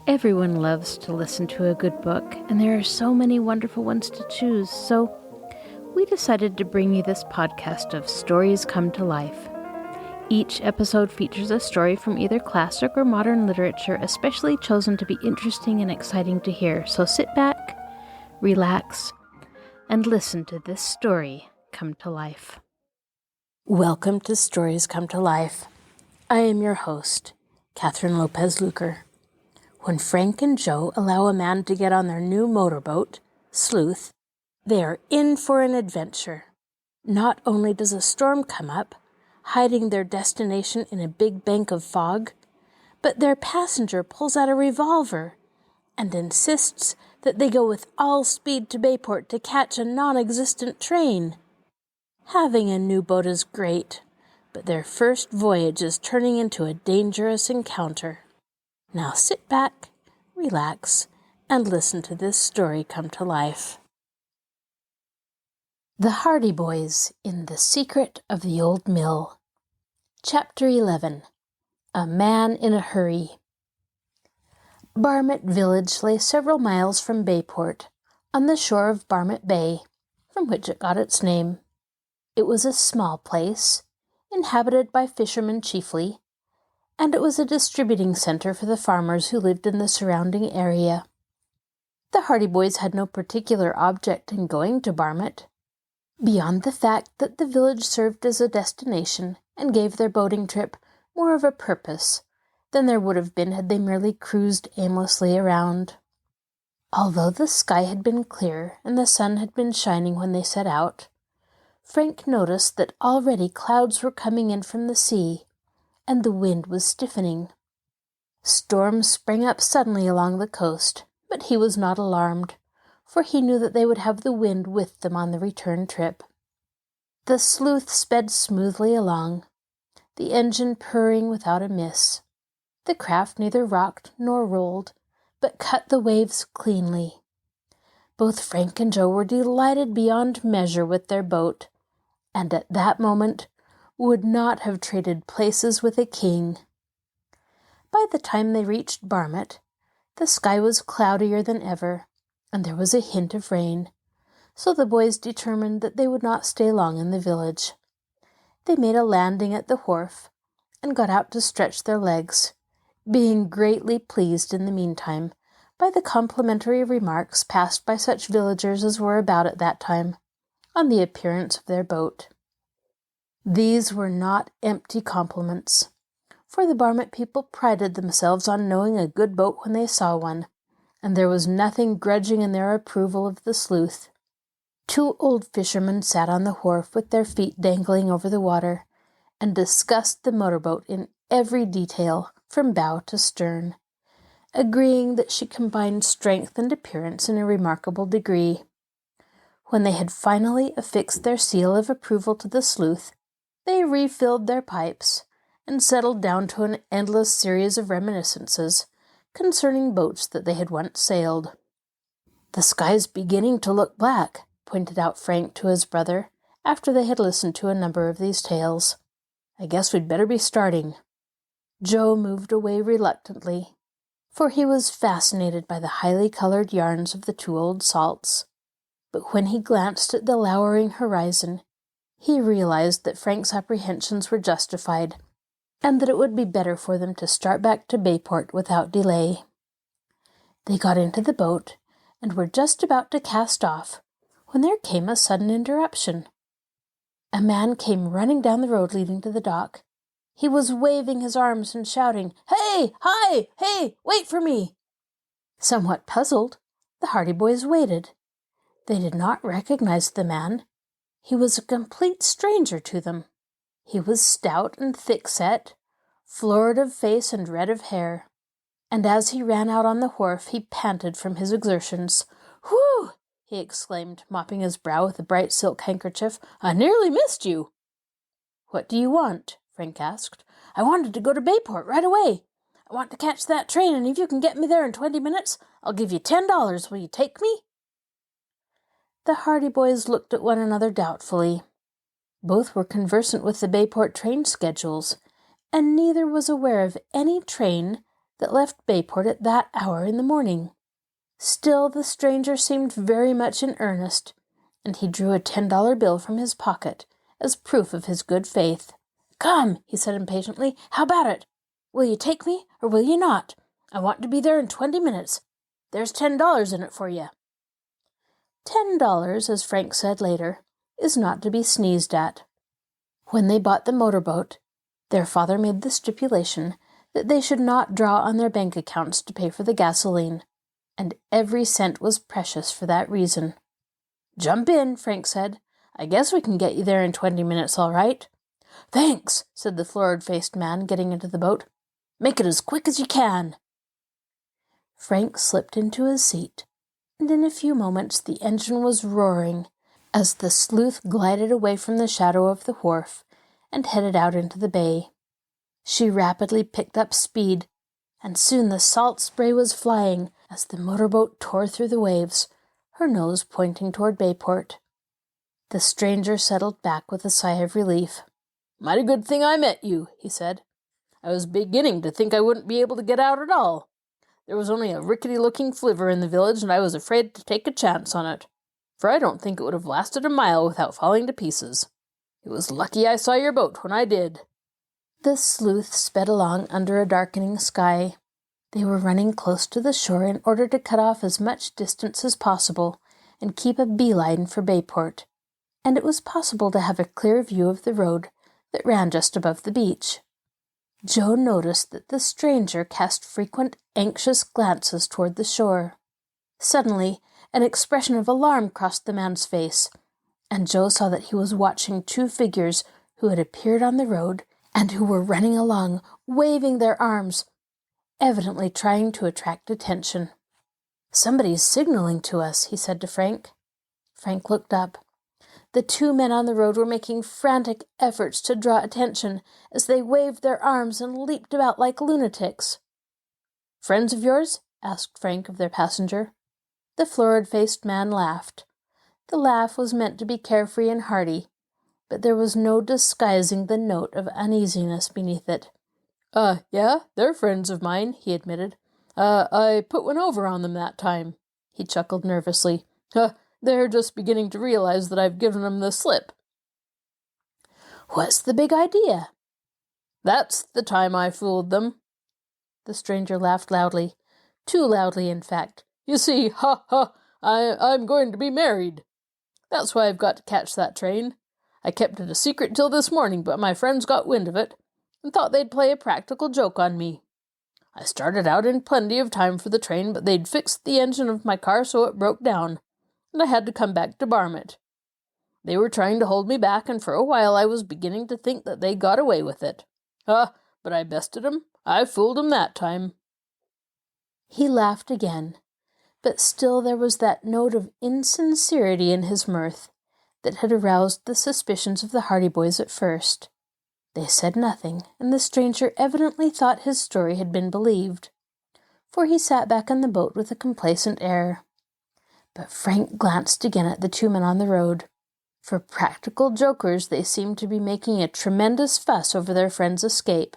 Everyone loves to listen to a good book, and there are so many wonderful ones to choose, so we decided to bring you this podcast of Stories Come to Life. Each episode features a story from either classic or modern literature, especially chosen to be interesting and exciting to hear. So sit back, relax, and listen to this story come to life. Welcome to Stories Come to Life. I am your host, Kathryn Lopez Luker. When Frank and Joe allow a man to get on their new motorboat, Sleuth, they are in for an adventure. Not only does a storm come up, hiding their destination in a big bank of fog, but their passenger pulls out a revolver and insists that they go with all speed to Bayport to catch a non-existent train. Having a new boat is great, but their first voyage is turning into a dangerous encounter. Now sit back, relax, and listen to this story come to life. The Hardy Boys in The Secret of the Old Mill. Chapter 11. A Man in a Hurry. Barmet Village lay several miles from Bayport, on the shore of Barmet Bay, from which it got its name. It was a small place, inhabited by fishermen chiefly, and it was a distributing center for the farmers who lived in the surrounding area. The Hardy Boys had no particular object in going to Barmet, beyond the fact that the village served as a destination and gave their boating trip more of a purpose than there would have been had they merely cruised aimlessly around. Although the sky had been clear and the sun had been shining when they set out, Frank noticed that already clouds were coming in from the sea, and the wind was stiffening. Storms sprang up suddenly along the coast, but he was not alarmed, for he knew that they would have the wind with them on the return trip. The Sleuth sped smoothly along, the engine purring without a miss. The craft neither rocked nor rolled, but cut the waves cleanly. Both Frank and Joe were delighted beyond measure with their boat, and at that moment would not have traded places with a king. By the time they reached Barmet, the sky was cloudier than ever, and there was a hint of rain, so the boys determined that they would not stay long in the village. They made a landing at the wharf, and got out to stretch their legs, being greatly pleased in the meantime by the complimentary remarks passed by such villagers as were about at that time on the appearance of their boat. These were not empty compliments, for the Barmet people prided themselves on knowing a good boat when they saw one, and there was nothing grudging in their approval of the Sleuth. Two old fishermen sat on the wharf with their feet dangling over the water, and discussed the motorboat in every detail, from bow to stern, agreeing that she combined strength and appearance in a remarkable degree. When they had finally affixed their seal of approval to the Sleuth, they refilled their pipes and settled down to an endless series of reminiscences concerning boats that they had once sailed. "The sky's beginning to look black," pointed out Frank to his brother, after they had listened to a number of these tales. "I guess we'd better be starting." Joe moved away reluctantly, for he was fascinated by the highly colored yarns of the two old salts. But when he glanced at the lowering horizon, he realized that Frank's apprehensions were justified, and that it would be better for them to start back to Bayport without delay. They got into the boat, and were just about to cast off, when there came a sudden interruption. A man came running down the road leading to the dock. He was waving his arms and shouting, "Hey! Hi! Hey! Wait for me!" Somewhat puzzled, the Hardy Boys waited. They did not recognize the man. He was a complete stranger to them. He was stout and thick-set, florid of face and red of hair, and as he ran out on the wharf he panted from his exertions. "Whew!" he exclaimed, mopping his brow with a bright silk handkerchief. "I nearly missed you." "What do you want?" Frank asked. "I wanted to go to Bayport right away. I want to catch that train, and if you can get me there in 20 minutes, I'll give you $10. Will you take me?" The Hardy Boys looked at one another doubtfully. Both were conversant with the Bayport train schedules, and neither was aware of any train that left Bayport at that hour in the morning. Still, the stranger seemed very much in earnest, and he drew a $10 bill from his pocket as proof of his good faith. "Come," he said impatiently, "how about it? Will you take me, or will you not? I want to be there in 20 minutes. There's $10 in it for you." $10, as Frank said later, is not to be sneezed at. When they bought the motorboat, their father made the stipulation that they should not draw on their bank accounts to pay for the gasoline, and every cent was precious for that reason. "Jump in," Frank said. "I guess we can get you there in 20 minutes, all right." "Thanks," said the florid-faced man, getting into the boat. "Make it as quick as you can." Frank slipped into his seat, and in a few moments the engine was roaring as the Sleuth glided away from the shadow of the wharf and headed out into the bay. She rapidly picked up speed, and soon the salt spray was flying as the motorboat tore through the waves, her nose pointing toward Bayport. The stranger settled back with a sigh of relief. "Mighty good thing I met you," he said. "I was beginning to think I wouldn't be able to get out at all. There was only a rickety-looking flivver in the village, and I was afraid to take a chance on it, for I don't think it would have lasted a mile without falling to pieces. It was lucky I saw your boat when I did." The Sleuth sped along under a darkening sky. They were running close to the shore in order to cut off as much distance as possible and keep a beeline for Bayport, and it was possible to have a clear view of the road that ran just above the beach. Joe noticed that the stranger cast frequent, anxious glances toward the shore. Suddenly, an expression of alarm crossed the man's face, and Joe saw that he was watching two figures who had appeared on the road and who were running along, waving their arms, evidently trying to attract attention. "Somebody's signaling to us," he said to Frank. Frank looked up. The two men on the road were making frantic efforts to draw attention as they waved their arms and leaped about like lunatics. "Friends of yours?" asked Frank of their passenger. The florid-faced man laughed. The laugh was meant to be carefree and hearty, but there was no disguising the note of uneasiness beneath it. Yeah, they're friends of mine," he admitted. I put one over on them that time." He chuckled nervously. They're just beginning to realize that I've given them the slip." "What's the big idea?" "That's the time I fooled them." The stranger laughed loudly. Too loudly, in fact. "You see, I'm going to be married. That's why I've got to catch that train. I kept it a secret till this morning, but my friends got wind of it and thought they'd play a practical joke on me. I started out in plenty of time for the train, but they'd fixed the engine of my car so it broke down, and I had to come back to Barmit. They were trying to hold me back, and for a while I was beginning to think that they got away with it. But I bested 'em. I fooled 'em that time." He laughed again, but still there was that note of insincerity in his mirth that had aroused the suspicions of the Hardy boys at first. They said nothing, and the stranger evidently thought his story had been believed, for he sat back in the boat with a complacent air. But Frank glanced again at the two men on the road. For practical jokers, they seemed to be making a tremendous fuss over their friend's escape.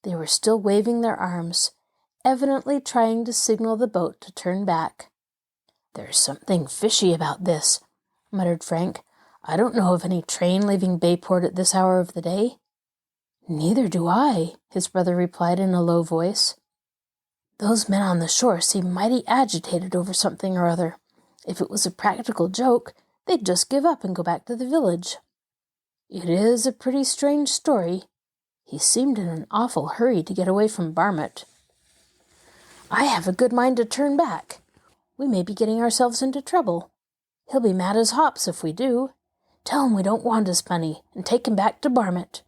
They were still waving their arms, evidently trying to signal the boat to turn back. "There's something fishy about this," muttered Frank. "I don't know of any train leaving Bayport at this hour of the day." "Neither do I," his brother replied in a low voice. "Those men on the shore seem mighty agitated over something or other. If it was a practical joke, they'd just give up and go back to the village." "It is a pretty strange story. He seemed in an awful hurry to get away from Barmit." "I have a good mind to turn back. We may be getting ourselves into trouble. He'll be mad as hops if we do. Tell him we don't want his money, and take him back to Barmit."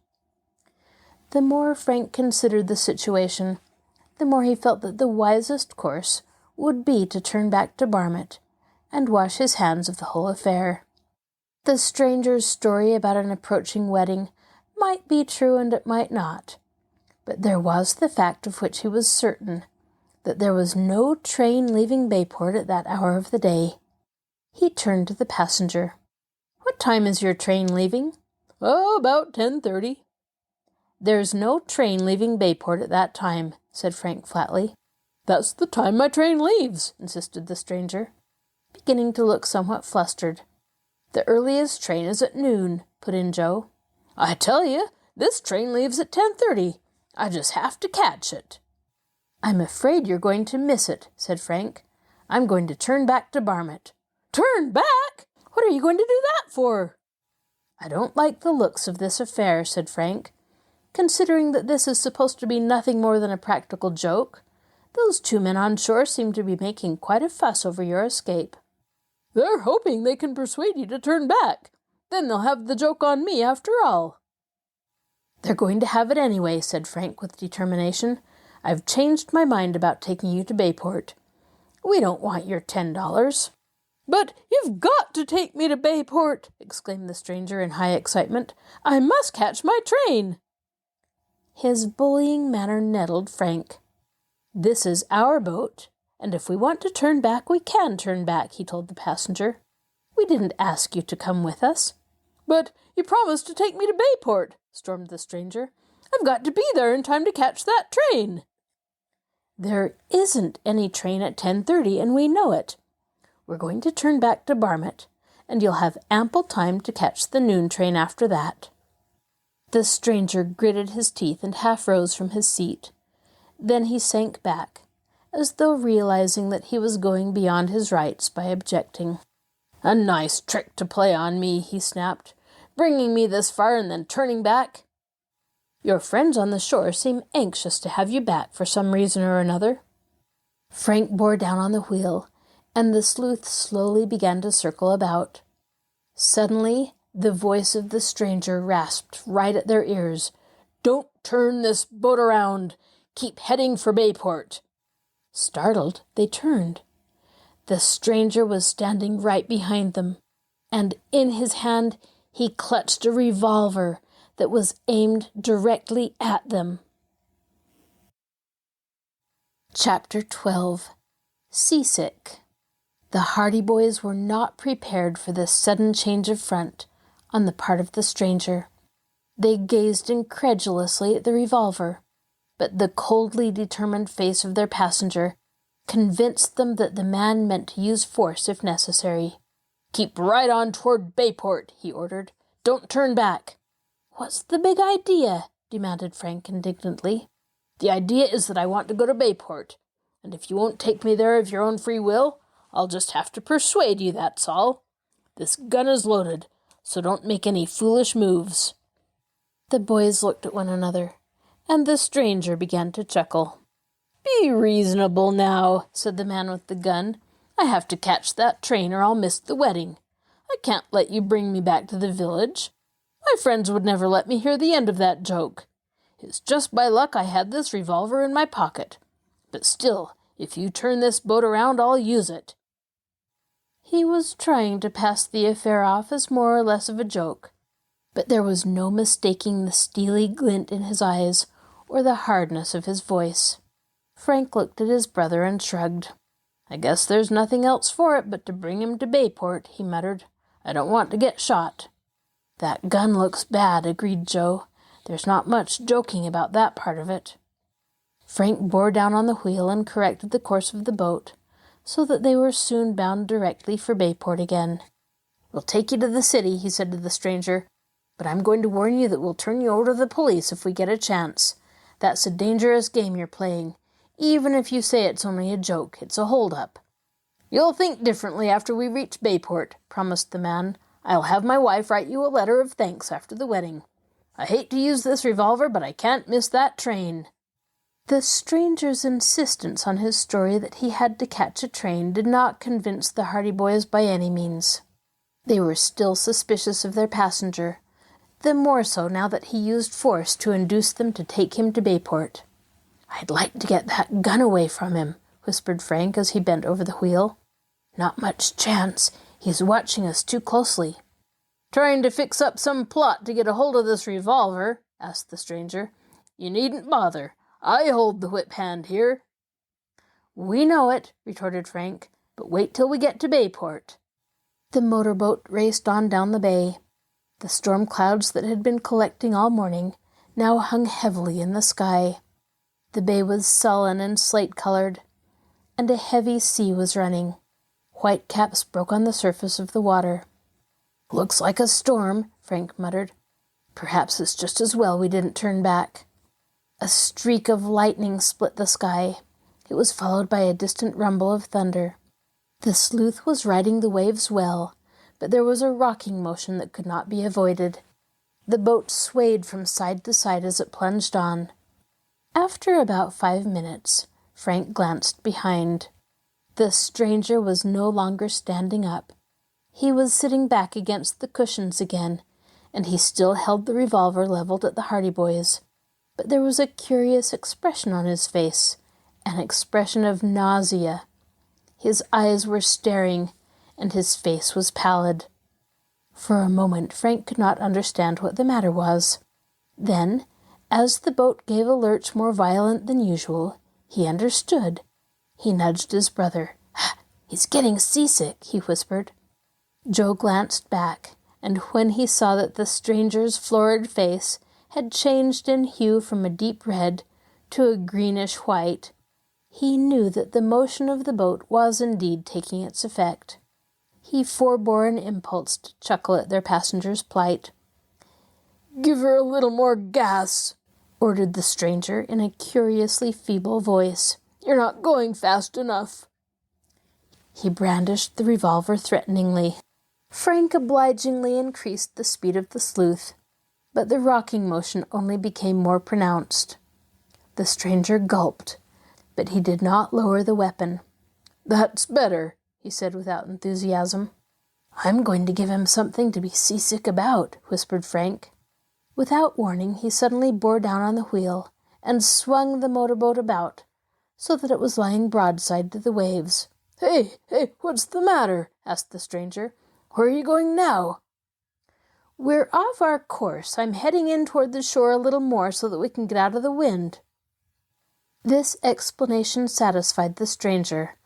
The more Frank considered the situation, the more he felt that the wisest course would be to turn back to Barmit and wash his hands of the whole affair. The stranger's story about an approaching wedding might be true and it might not, but there was the fact of which he was certain, that there was no train leaving Bayport at that hour of the day. He turned to the passenger. "What time is your train leaving?" "About 10:30. "There's no train leaving Bayport at that time. said Frank flatly. That's the time my train leaves, insisted the stranger, beginning to look somewhat flustered. The earliest train is at noon, put in Joe. I tell you, this train leaves at 10:30. I just have to catch it. I'm afraid you're going to miss it, said Frank. I'm going to turn back to Barmouth. Turn back? What are you going to do that for? I don't like the looks of this affair, said Frank. Considering that this is supposed to be nothing more than a practical joke, those two men on shore seem to be making quite a fuss over your escape. They're hoping they can persuade you to turn back. Then they'll have the joke on me after all. They're going to have it anyway, said Frank with determination. I've changed my mind about taking you to Bayport. We don't want your $10. But you've got to take me to Bayport, exclaimed the stranger in high excitement. I must catch my train. His bullying manner nettled Frank. This is our boat, and if we want to turn back, we can turn back, he told the passenger. We didn't ask you to come with us. But you promised to take me to Bayport, stormed the stranger. I've got to be there in time to catch that train. There isn't any train at 10:30, and we know it. We're going to turn back to Barmouth, and you'll have ample time to catch the noon train after that. The stranger gritted his teeth and half rose from his seat. Then he sank back, as though realizing that he was going beyond his rights by objecting. A nice trick to play on me, he snapped, bringing me this far and then turning back. Your friends on the shore seem anxious to have you back for some reason or another. Frank bore down on the wheel, and the Sleuth slowly began to circle about. Suddenly, the voice of the stranger rasped right at their ears. Don't turn this boat around. Keep heading for Bayport. Startled, they turned. The stranger was standing right behind them, and in his hand he clutched a revolver that was aimed directly at them. Chapter 12. Seasick. The Hardy Boys were not prepared for this sudden change of front on the part of the stranger. They gazed incredulously at the revolver, but the coldly determined face of their passenger convinced them that the man meant to use force if necessary. Keep right on toward Bayport, he ordered. Don't turn back. What's the big idea? Demanded Frank indignantly. The idea is that I want to go to Bayport, and if you won't take me there of your own free will, I'll just have to persuade you, that's all. This gun is loaded, so don't make any foolish moves. The boys looked at one another, and the stranger began to chuckle. Be reasonable now, said the man with the gun. I have to catch that train or I'll miss the wedding. I can't let you bring me back to the village. My friends would never let me hear the end of that joke. It's just by luck I had this revolver in my pocket. But still, if you turn this boat around, I'll use it. He was trying to pass the affair off as more or less of a joke, but there was no mistaking the steely glint in his eyes or the hardness of his voice. Frank looked at his brother and shrugged. I guess there's nothing else for it but to bring him to Bayport, he muttered. I don't want to get shot. That gun looks bad, agreed Joe. There's not much joking about that part of it. Frank bore down on the wheel and corrected the course of the boat, so that they were soon bound directly for Bayport again. We'll take you to the city, he said to the stranger, but I'm going to warn you that we'll turn you over to the police if we get a chance. That's a dangerous game you're playing. Even if you say it's only a joke, it's a hold-up. You'll think differently after we reach Bayport, promised the man. I'll have my wife write you a letter of thanks after the wedding. I hate to use this revolver, but I can't miss that train. The stranger's insistence on his story that he had to catch a train did not convince the Hardy Boys by any means. They were still suspicious of their passenger, the more so now that he used force to induce them to take him to Bayport. I'd like to get that gun away from him, whispered Frank as he bent over the wheel. Not much chance. He's watching us too closely. Trying to fix up some plot to get a hold of this revolver? Asked the stranger. You needn't bother. I hold the whip hand here. We know it, retorted Frank, but wait till we get to Bayport. The motorboat raced on down the bay. The storm clouds that had been collecting all morning now hung heavily in the sky. The bay was sullen and slate-colored, and a heavy sea was running. White caps broke on the surface of the water. "Looks like a storm," Frank muttered. "Perhaps it's just as well we didn't turn back." A streak of lightning split the sky. It was followed by a distant rumble of thunder. The Sleuth was riding the waves well, but there was a rocking motion that could not be avoided. The boat swayed from side to side as it plunged on. After about 5 minutes, Frank glanced behind. The stranger was no longer standing up. He was sitting back against the cushions again, and he still held the revolver leveled at the Hardy Boys. But there was a curious expression on his face, an expression of nausea. His eyes were staring, and his face was pallid. For a moment Frank could not understand what the matter was. Then, as the boat gave a lurch more violent than usual, he understood. He nudged his brother. "He's getting seasick," he whispered. Joe glanced back, and when he saw that the stranger's florid face had changed in hue from a deep red to a greenish white, he knew that the motion of the boat was indeed taking its effect. He forbore an impulse to chuckle at their passenger's plight. "Give her a little more gas," ordered the stranger in a curiously feeble voice. "You're not going fast enough." He brandished the revolver threateningly. Frank obligingly increased the speed of the Sleuth, but the rocking motion only became more pronounced. The stranger gulped, but he did not lower the weapon. "That's better," he said without enthusiasm. "I'm going to give him something to be seasick about," whispered Frank. Without warning, he suddenly bore down on the wheel and swung the motorboat about, so that it was lying broadside to the waves. Hey, what's the matter?" asked the stranger. "Where are you going now?" "We're off our course. I'm heading in toward the shore a little more so that we can get out of the wind." This explanation satisfied the stranger,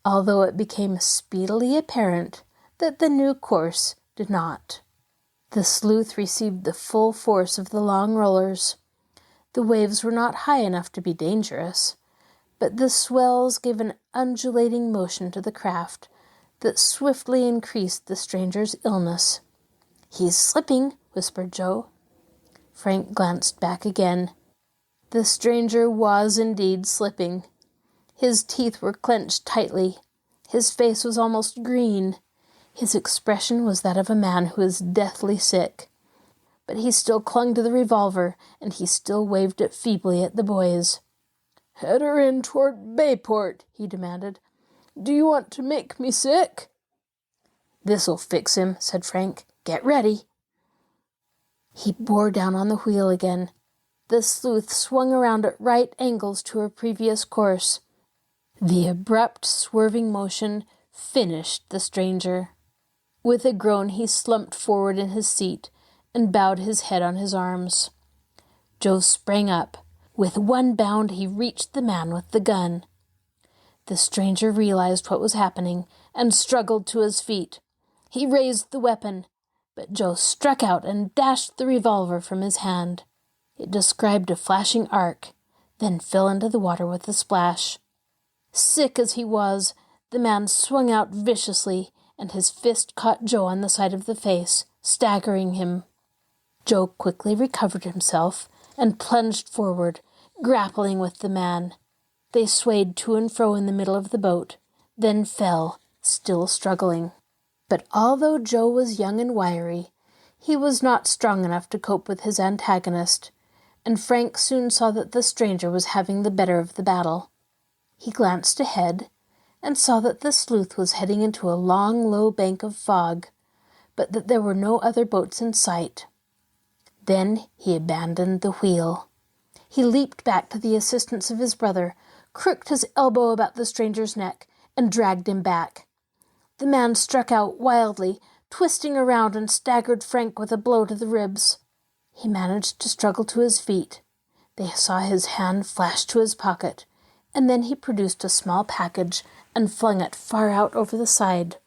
although it became speedily apparent that the new course did not. The Sleuth received the full force of the long rollers. The waves were not high enough to be dangerous, but the swells gave an undulating motion to the craft that swiftly increased the stranger's illness. "He's slipping," whispered Joe. Frank glanced back again. The stranger was indeed slipping. His teeth were clenched tightly. His face was almost green. His expression was that of a man who is deathly sick. But he still clung to the revolver, and he still waved it feebly at the boys. "Head her in toward Bayport," he demanded. "Do you want to make me sick?" "This'll fix him," said Frank. "Get ready." He bore down on the wheel again. The Sleuth swung around at right angles to her previous course. The abrupt, swerving motion finished the stranger. With a groan he slumped forward in his seat and bowed his head on his arms. Joe sprang up. With one bound he reached the man with the gun. The stranger realized what was happening and struggled to his feet. He raised the weapon, but Joe struck out and dashed the revolver from his hand. It described a flashing arc, then fell into the water with a splash. Sick as he was, the man swung out viciously, and his fist caught Joe on the side of the face, staggering him. Joe quickly recovered himself and plunged forward, grappling with the man. They swayed to and fro in the middle of the boat, then fell, still struggling. But although Joe was young and wiry, he was not strong enough to cope with his antagonist, and Frank soon saw that the stranger was having the better of the battle. He glanced ahead and saw that the Sleuth was heading into a long, low bank of fog, but that there were no other boats in sight. Then he abandoned the wheel. He leaped back to the assistance of his brother, crooked his elbow about the stranger's neck, and dragged him back. The man struck out wildly, twisting around, and staggered Frank with a blow to the ribs. He managed to struggle to his feet. They saw his hand flash to his pocket, and then he produced a small package and flung it far out over the side.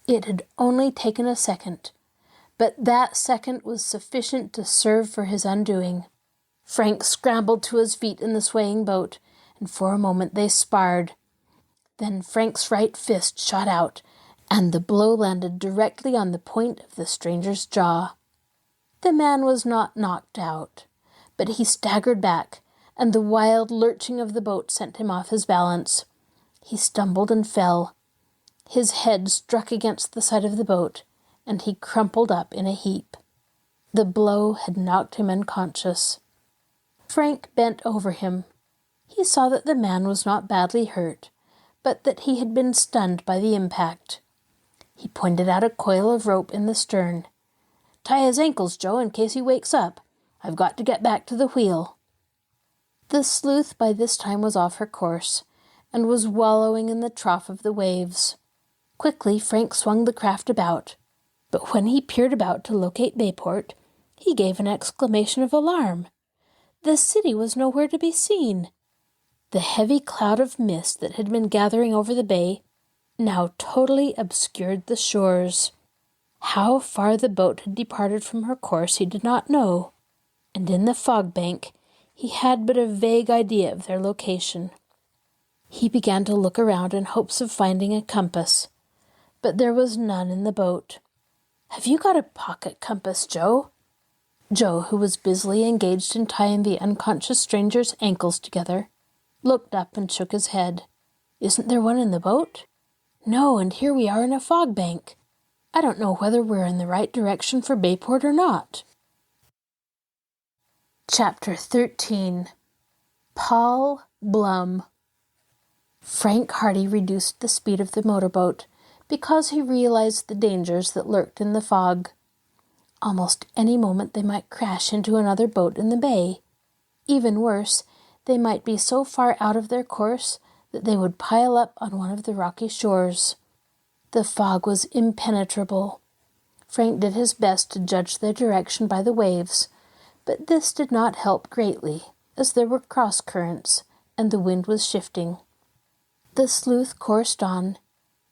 It had only taken a second, but that second was sufficient to serve for his undoing. Frank scrambled to his feet in the swaying boat, and for a moment they sparred. Then Frank's right fist shot out, and the blow landed directly on the point of the stranger's jaw. The man was not knocked out, but he staggered back, and the wild lurching of the boat sent him off his balance. He stumbled and fell. His head struck against the side of the boat, and he crumpled up in a heap. The blow had knocked him unconscious. Frank bent over him. He saw that the man was not badly hurt, but that he had been stunned by the impact. He pointed out a coil of rope in the stern. "Tie his ankles, Joe, in case he wakes up. I've got to get back to the wheel." The Sleuth by this time was off her course, and was wallowing in the trough of the waves. Quickly Frank swung the craft about, but when he peered about to locate Bayport, he gave an exclamation of alarm. The city was nowhere to be seen. The heavy cloud of mist that had been gathering over the bay now totally obscured the shores. How far the boat had departed from her course he did not know, and in the fog bank he had but a vague idea of their location. He began to look around in hopes of finding a compass, but there was none in the boat. "Have you got a pocket compass, Joe?" Joe, who was busily engaged in tying the unconscious stranger's ankles together, looked up and shook his head. "Isn't there one in the boat?" "No, and here we are in a fog bank. I don't know whether we're in the right direction for Bayport or not." Chapter 13. Paul Blum. Frank Hardy reduced the speed of the motorboat because he realized the dangers that lurked in the fog. Almost any moment they might crash into another boat in the bay. Even worse, they might be so far out of their course that they would pile up on one of the rocky shores. The fog was impenetrable. Frank did his best to judge their direction by the waves, but this did not help greatly, as there were cross currents, and the wind was shifting. The Sleuth coursed on,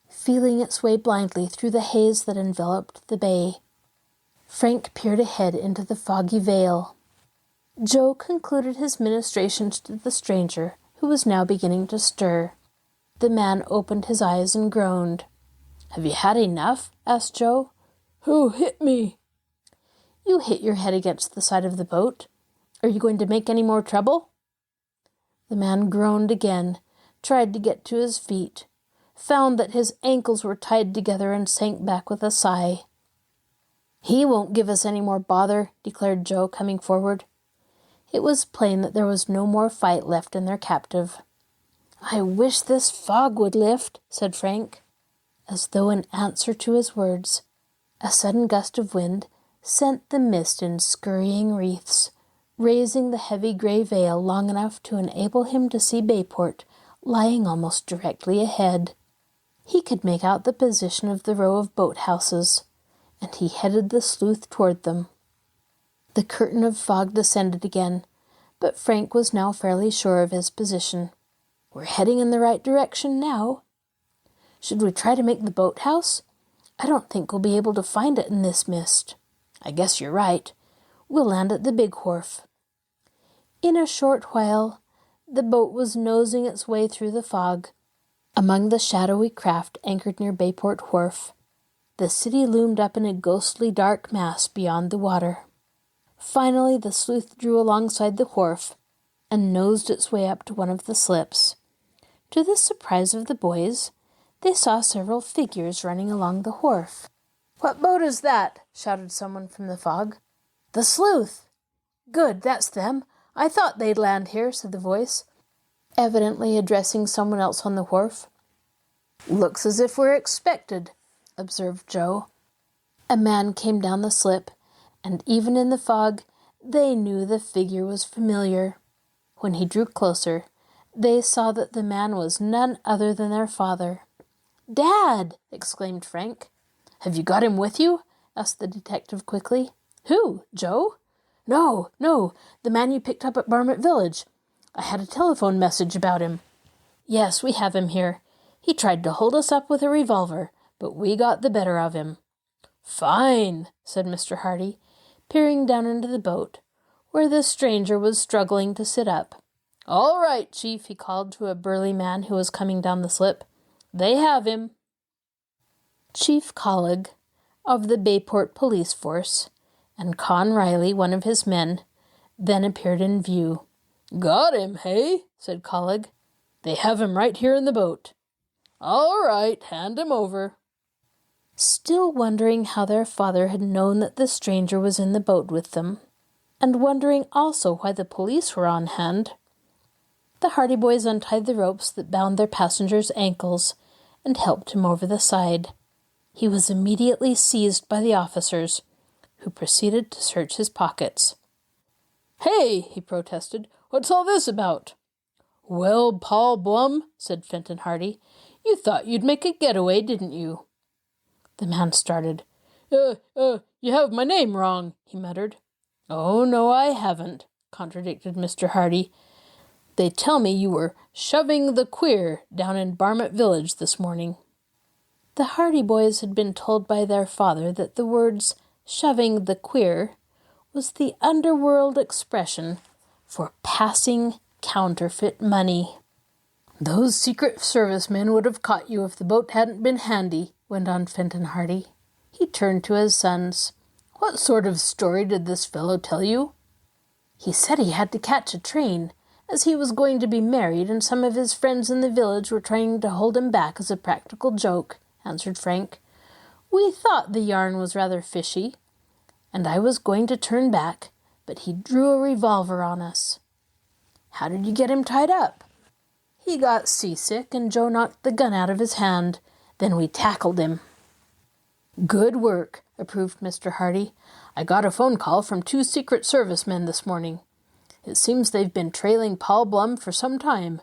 feeling its way blindly through the haze that enveloped the bay. Frank peered ahead into the foggy veil. Joe concluded his ministrations to the stranger, who was now beginning to stir. The man opened his eyes and groaned. "Have you had enough?" asked Joe. "Who hit me?" "You hit your head against the side of the boat. Are you going to make any more trouble?" The man groaned again, tried to get to his feet, found that his ankles were tied together, and sank back with a sigh. "He won't give us any more bother," declared Joe, coming forward. It was plain that there was no more fight left in their captive. "I wish this fog would lift," said Frank. As though in answer to his words, a sudden gust of wind sent the mist in scurrying wreaths, raising the heavy gray veil long enough to enable him to see Bayport lying almost directly ahead. He could make out the position of the row of boathouses, and he headed the Sleuth toward them. The curtain of fog descended again, but Frank was now fairly sure of his position. "We're heading in the right direction now." "Should we try to make the boathouse? I don't think we'll be able to find it in this mist." "I guess you're right. We'll land at the big wharf." In a short while, the boat was nosing its way through the fog, among the shadowy craft anchored near Bayport Wharf. The city loomed up in a ghostly dark mass beyond the water. Finally, the Sleuth drew alongside the wharf and nosed its way up to one of the slips. To the surprise of the boys, they saw several figures running along the wharf. "What boat is that?" shouted someone from the fog. "The Sleuth." "Good, that's them. I thought they'd land here," said the voice, evidently addressing someone else on the wharf. "Looks as if we're expected," observed Joe. A man came down the slip, and even in the fog, they knew the figure was familiar. When he drew closer, they saw that the man was none other than their father. "Dad!" exclaimed Frank. "Have you got him with you?" asked the detective quickly. "Who? Joe?" No, the man you picked up at Barmett Village. I had a telephone message about him." "Yes, we have him here. He tried to hold us up with a revolver, but we got the better of him." "Fine," said Mr. Hardy, peering down into the boat, where the stranger was struggling to sit up. "All right, Chief," he called to a burly man who was coming down the slip. "They have him." Chief Collig of the Bayport police force, and Con Riley, one of his men, then appeared in view. "Got him, hey?" said Collig. "They have him right here in the boat." "All right, hand him over." Still wondering how their father had known that the stranger was in the boat with them, and wondering also why the police were on hand, the Hardy Boys untied the ropes that bound their passenger's ankles and helped him over the side. He was immediately seized by the officers, who proceeded to search his pockets. "Hey," he protested, "what's all this about?" "Well, Paul Blum," said Fenton Hardy, "you thought you'd make a getaway, didn't you?" The man started. You have my name wrong," he muttered. "Oh, no, I haven't," contradicted Mr. Hardy. "They tell me you were shoving the queer down in Barmett Village this morning." The Hardy Boys had been told by their father that the words "shoving the queer" was the underworld expression for passing counterfeit money. "Those Secret Service men would have caught you if the boat hadn't been handy," went on Fenton Hardy. He turned to his sons. "What sort of story did this fellow tell you?" "He said he had to catch a train, as he was going to be married, and some of his friends in the village were trying to hold him back as a practical joke," answered Frank. "We thought the yarn was rather fishy, and I was going to turn back, but he drew a revolver on us." "How did you get him tied up?" "He got seasick, and Joe knocked the gun out of his hand. Then we tackled him." "Good work," approved Mr. Hardy. "I got a phone call from 2 Secret Service men this morning. It seems they've been trailing Paul Blum for some time,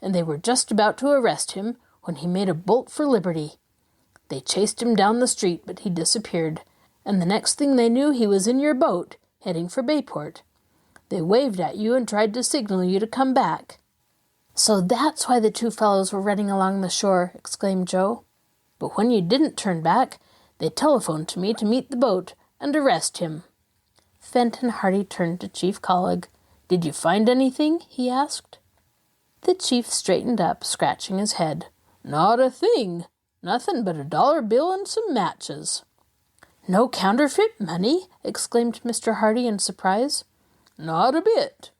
and they were just about to arrest him when he made a bolt for liberty. They chased him down the street, but he disappeared, and the next thing they knew he was in your boat, heading for Bayport. They waved at you and tried to signal you to come back." "So that's why the 2 fellows were running along the shore," exclaimed Joe. "But when you didn't turn back, they telephoned to me to meet the boat and arrest him." Fenton Hardy turned to Chief Collig. "Did you find anything?" he asked. The chief straightened up, scratching his head. "Not a thing. Nothing but a dollar bill and some matches." "No counterfeit money?" exclaimed Mr. Hardy in surprise. "Not a bit."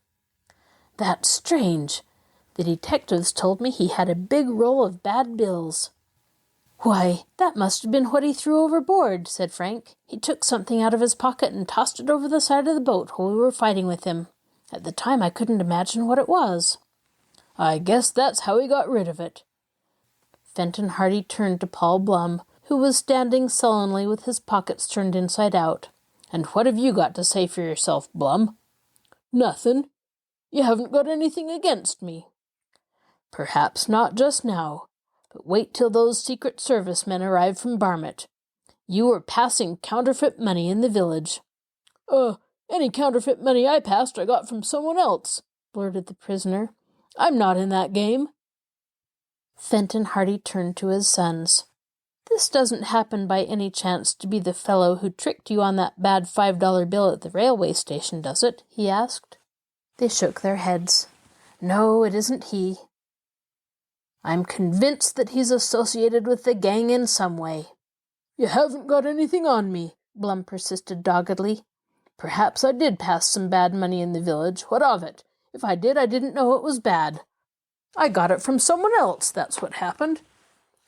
"That's strange. The detectives told me he had a big roll of bad bills." "Why, that must have been what he threw overboard," said Frank. "He took something out of his pocket and tossed it over the side of the boat while we were fighting with him. At the time I couldn't imagine what it was." "I guess that's how he got rid of it." Fenton Hardy turned to Paul Blum, who was standing sullenly with his pockets turned inside out. "And what have you got to say for yourself, Blum?" "Nothing. You haven't got anything against me." "Perhaps not just now, but wait till those Secret Service men arrive from Barmett. You were passing counterfeit money in the village." Any counterfeit money I passed I got from someone else," blurted the prisoner. "I'm not in that game." Fenton Hardy turned to his sons. "This doesn't happen by any chance to be the fellow who tricked you on that bad $5 bill at the railway station, does it?" he asked. They shook their heads. "No, it isn't he." "I'm convinced that he's associated with the gang in some way." "You haven't got anything on me," Blum persisted doggedly. "Perhaps I did pass some bad money in the village. What of it? If I did, I didn't know it was bad. I got it from someone else, that's what happened.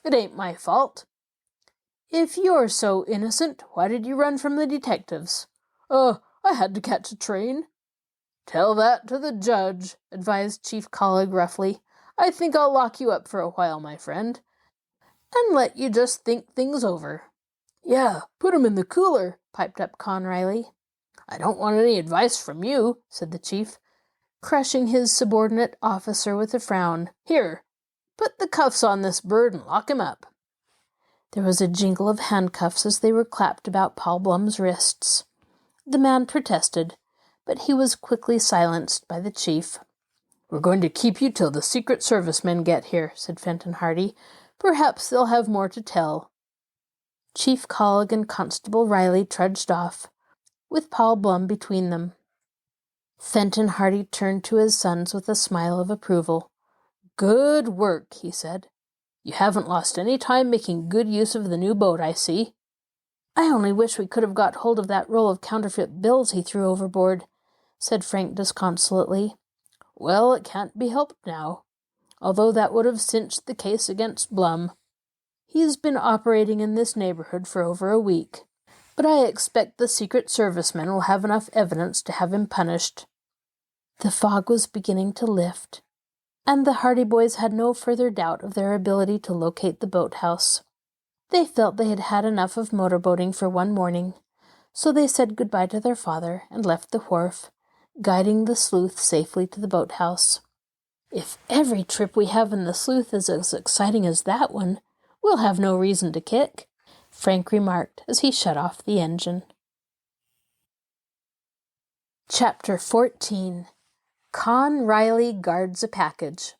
It ain't my fault." "If you're so innocent, why did you run from the detectives?" I had to catch a train." "Tell that to the judge," advised Chief Collig roughly. "I think I'll lock you up for a while, my friend, and let you just think things over." "Yeah, put 'em in the cooler," piped up Con Riley. "I don't want any advice from you," said the chief, crushing his subordinate officer with a frown. "Here, put the cuffs on this bird and lock him up." There was a jingle of handcuffs as they were clapped about Paul Blum's wrists. The man protested, but he was quickly silenced by the chief. "We're going to keep you till the Secret Service men get here," said Fenton Hardy. "Perhaps they'll have more to tell." Chief Collig and Constable Riley trudged off, with Paul Blum between them. Fenton Hardy turned to his sons with a smile of approval. "Good work," he said. "You haven't lost any time making good use of the new boat, I see." "I only wish we could have got hold of that roll of counterfeit bills he threw overboard," said Frank disconsolately. "Well, it can't be helped now, although that would have cinched the case against Blum. He's been operating in this neighborhood for over a week, but I expect the Secret Service men will have enough evidence to have him punished." The fog was beginning to lift, and the Hardy boys had no further doubt of their ability to locate the boathouse. They felt they had had enough of motorboating for one morning, so they said goodbye to their father and left the wharf, guiding the Sleuth safely to the boathouse. "If every trip we have in the Sleuth is as exciting as that one, we'll have no reason to kick," Frank remarked as he shut off the engine. Chapter 14. Con Riley Guards a Package.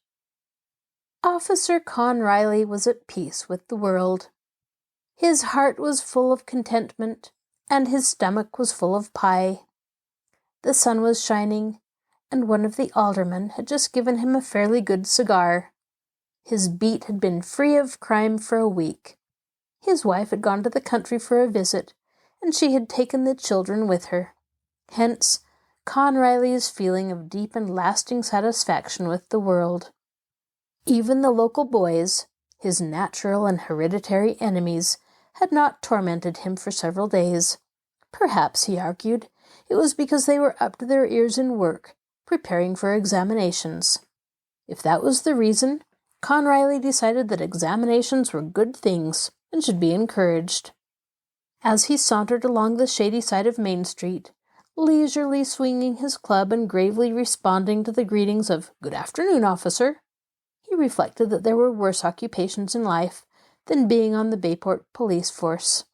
Officer Con Riley was at peace with the world. His heart was full of contentment, and his stomach was full of pie. The sun was shining, and one of the aldermen had just given him a fairly good cigar. His beat had been free of crime for a week. His wife had gone to the country for a visit, and she had taken the children with her. Hence, Con Riley's feeling of deep and lasting satisfaction with the world. Even the local boys, his natural and hereditary enemies, had not tormented him for several days. Perhaps, he argued, it was because they were up to their ears in work, preparing for examinations. If that was the reason, Con Riley decided that examinations were good things and should be encouraged. As he sauntered along the shady side of Main Street, leisurely swinging his club and gravely responding to the greetings of "Good afternoon, officer," he reflected that there were worse occupations in life than being on the Bayport police force.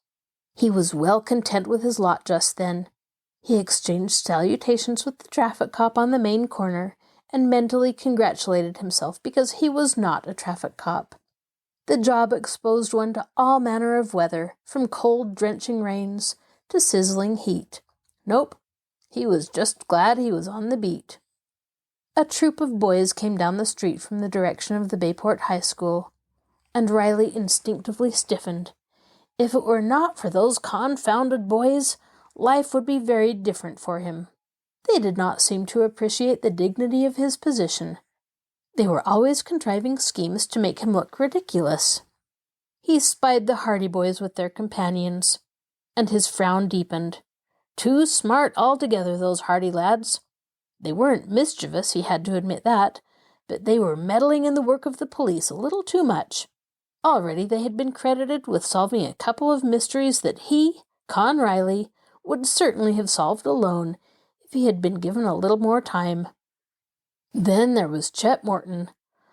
He was well content with his lot just then. He exchanged salutations with the traffic cop on the main corner and mentally congratulated himself because he was not a traffic cop. The job exposed one to all manner of weather, from cold, drenching rains to sizzling heat. Nope, he was just glad he was on the beat. A troop of boys came down the street from the direction of the Bayport High School, and Riley instinctively stiffened. If it were not for those confounded boys, life would be very different for him. They did not seem to appreciate the dignity of his position. They were always contriving schemes to make him look ridiculous. He spied the Hardy boys with their companions, and his frown deepened. Too smart altogether, those Hardy lads. They weren't mischievous, he had to admit that, but they were meddling in the work of the police a little too much. Already they had been credited with solving a couple of mysteries that he, Con Riley, would certainly have solved alone if he had been given a little more time. Then there was Chet Morton,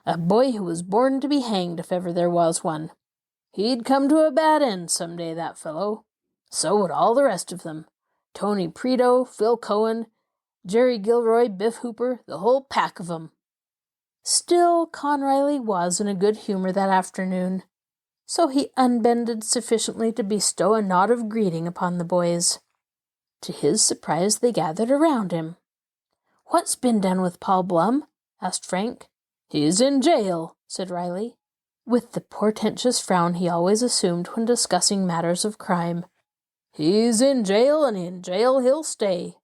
a boy who was born to be hanged if ever there was one. He'd come to a bad end some day, that fellow. So would all the rest of them. Tony Preto, Phil Cohen, Jerry Gilroy, Biff Hooper, the whole pack of 'em. Still, Con Riley was in a good humor that afternoon, so he unbended sufficiently to bestow a nod of greeting upon the boys. To his surprise, they gathered around him. "What's been done with Paul Blum?" asked Frank. "He's in jail," said Riley, with the portentous frown he always assumed when discussing matters of crime. "He's in jail, and in jail he'll stay."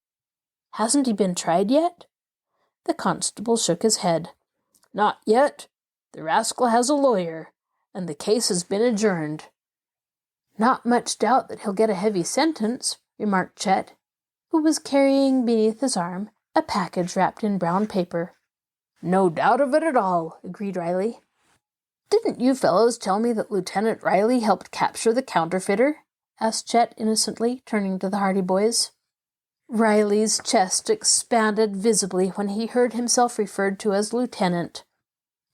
"Hasn't he been tried yet?" The constable shook his head. "Not yet. The rascal has a lawyer, and the case has been adjourned." "Not much doubt that he'll get a heavy sentence," remarked Chet, who was carrying beneath his arm a package wrapped in brown paper. "No doubt of it at all," agreed Riley. "Didn't you fellows tell me that Lieutenant Riley helped capture the counterfeiter?" asked Chet innocently, turning to the Hardy boys. Riley's chest expanded visibly when he heard himself referred to as lieutenant,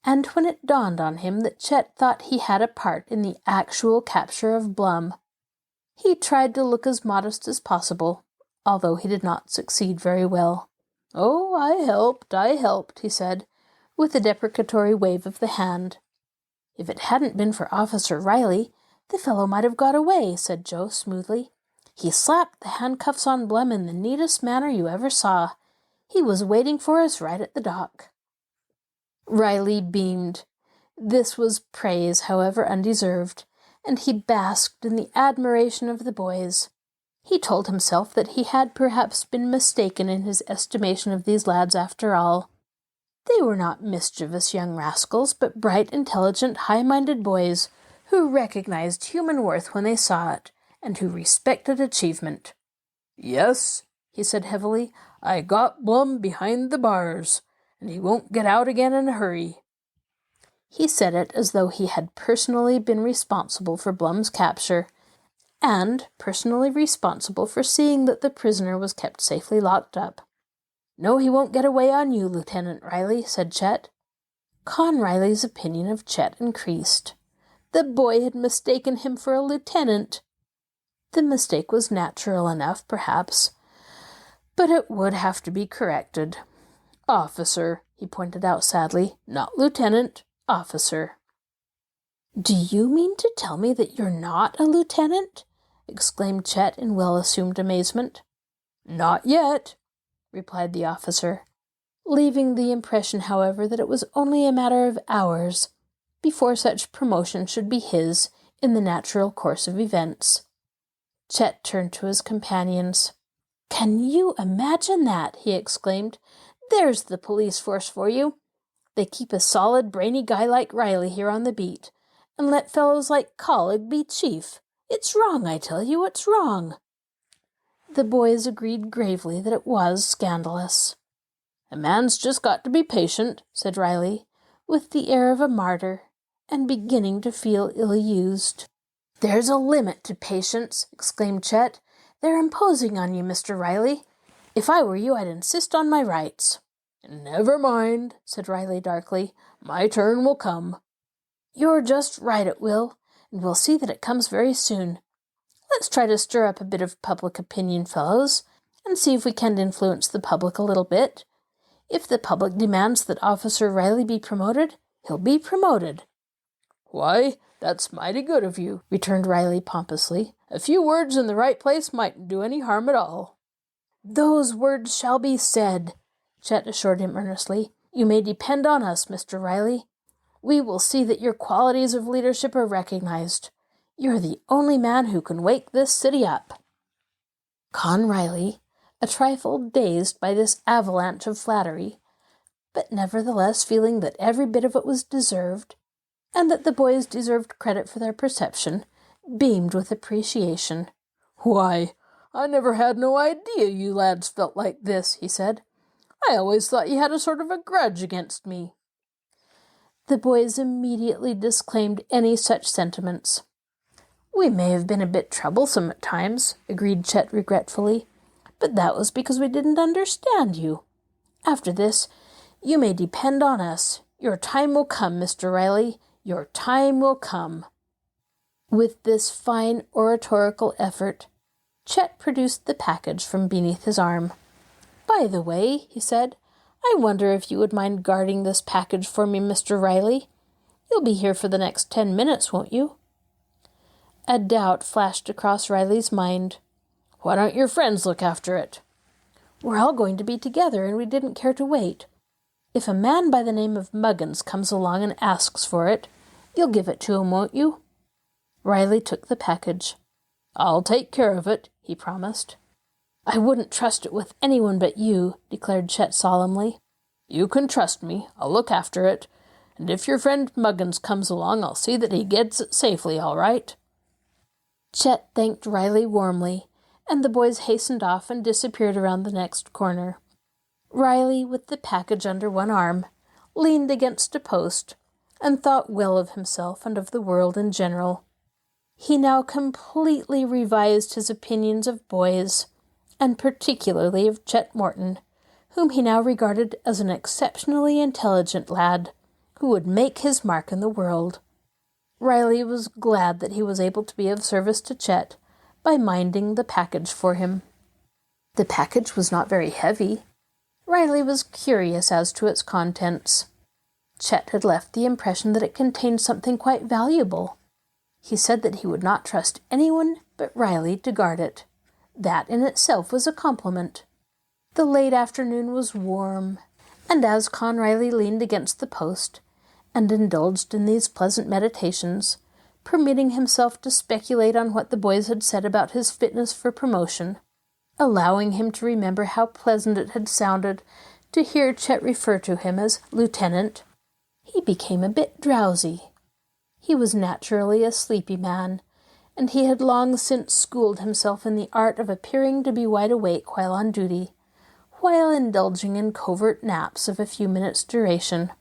and when it dawned on him that Chet thought he had a part in the actual capture of Blum. He tried to look as modest as possible, although he did not succeed very well. "Oh, I helped," he said, with a deprecatory wave of the hand. "If it hadn't been for Officer Riley, the fellow might have got away," said Joe smoothly. "He slapped the handcuffs on Blum in the neatest manner you ever saw. He was waiting for us right at the dock." Riley beamed. This was praise, however undeserved, and he basked in the admiration of the boys. He told himself that he had perhaps been mistaken in his estimation of these lads after all. They were not mischievous young rascals, but bright, intelligent, high-minded boys who recognized human worth when they saw it, and who respected achievement. "Yes," he said heavily, "I got Blum behind the bars, and he won't get out again in a hurry." He said it as though he had personally been responsible for Blum's capture, and personally responsible for seeing that the prisoner was kept safely locked up. "No, he won't get away on you, Lieutenant Riley," said Chet. Con Riley's opinion of Chet increased. The boy had mistaken him for a lieutenant. The mistake was natural enough, perhaps, but it would have to be corrected. "Officer," he pointed out sadly, "not lieutenant, officer." "Do you mean to tell me that you're not a lieutenant?" exclaimed Chet in well-assumed amazement. "Not yet," replied the officer, leaving the impression, however, that it was only a matter of hours before such promotion should be his in the natural course of events. Chet turned to his companions. "Can you imagine that?" he exclaimed. "There's the police force for you. They keep a solid, brainy guy like Riley here on the beat, and let fellows like Collig be chief. It's wrong, I tell you, it's wrong." The boys agreed gravely that it was scandalous. "A man's just got to be patient," said Riley, with the air of a martyr, and beginning to feel ill-used. "There's a limit to patience," exclaimed Chet. "They're imposing on you, Mr. Riley. If I were you, I'd insist on my rights." "Never mind," said Riley darkly. "My turn will come." "You're just right, it will, and we'll see that it comes very soon. Let's try to stir up a bit of public opinion, fellows, and see if we can influence the public a little bit. If the public demands that Officer Riley be promoted, he'll be promoted." "Why, that's mighty good of you," returned Riley pompously. "A few words in the right place mightn't do any harm at all." "Those words shall be said," Chet assured him earnestly. "You may depend on us, Mr. Riley. We will see that your qualities of leadership are recognized. You're the only man who can wake this city up." Con Riley, a trifle dazed by this avalanche of flattery, but nevertheless feeling that every bit of it was deserved, and that the boys deserved credit for their perception, beamed with appreciation. "Why, I never had no idea you lads felt like this," he said. "I always thought you had a sort of a grudge against me." The boys immediately disclaimed any such sentiments. "We may have been a bit troublesome at times," agreed Chet regretfully, "but that was because we didn't understand you. After this, you may depend on us. Your time will come, Mr. Riley. Your time will come." With this fine oratorical effort, Chet produced the package from beneath his arm. "By the way," he said, "I wonder if you would mind guarding this package for me, Mr. Riley? You'll be here for the next 10 minutes, won't you?" A doubt flashed across Riley's mind. "Why don't your friends look after it?" "We're all going to be together, and we didn't care to wait. If a man by the name of Muggins comes along and asks for it, you'll give it to him, won't you?" Riley took the package. "I'll take care of it," he promised. "I wouldn't trust it with anyone but you," declared Chet solemnly. "You can trust me. I'll look after it. And if your friend Muggins comes along, I'll see that he gets it safely, all right." Chet thanked Riley warmly, and the boys hastened off and disappeared around the next corner. Riley, with the package under one arm, leaned against a post and thought well of himself and of the world in general. He now completely revised his opinions of boys, and particularly of Chet Morton, whom he now regarded as an exceptionally intelligent lad who would make his mark in the world. Riley was glad that he was able to be of service to Chet by minding the package for him. The package was not very heavy. Riley was curious as to its contents. Chet had left the impression that it contained something quite valuable. He said that he would not trust anyone but Riley to guard it. That in itself was a compliment. The late afternoon was warm, and as Con Riley leaned against the post and indulged in these pleasant meditations, permitting himself to speculate on what the boys had said about his fitness for promotion, allowing him to remember how pleasant it had sounded to hear Chet refer to him as Lieutenant, he became a bit drowsy. He was naturally a sleepy man, and he had long since schooled himself in the art of appearing to be wide awake while on duty, while indulging in covert naps of a few minutes' duration.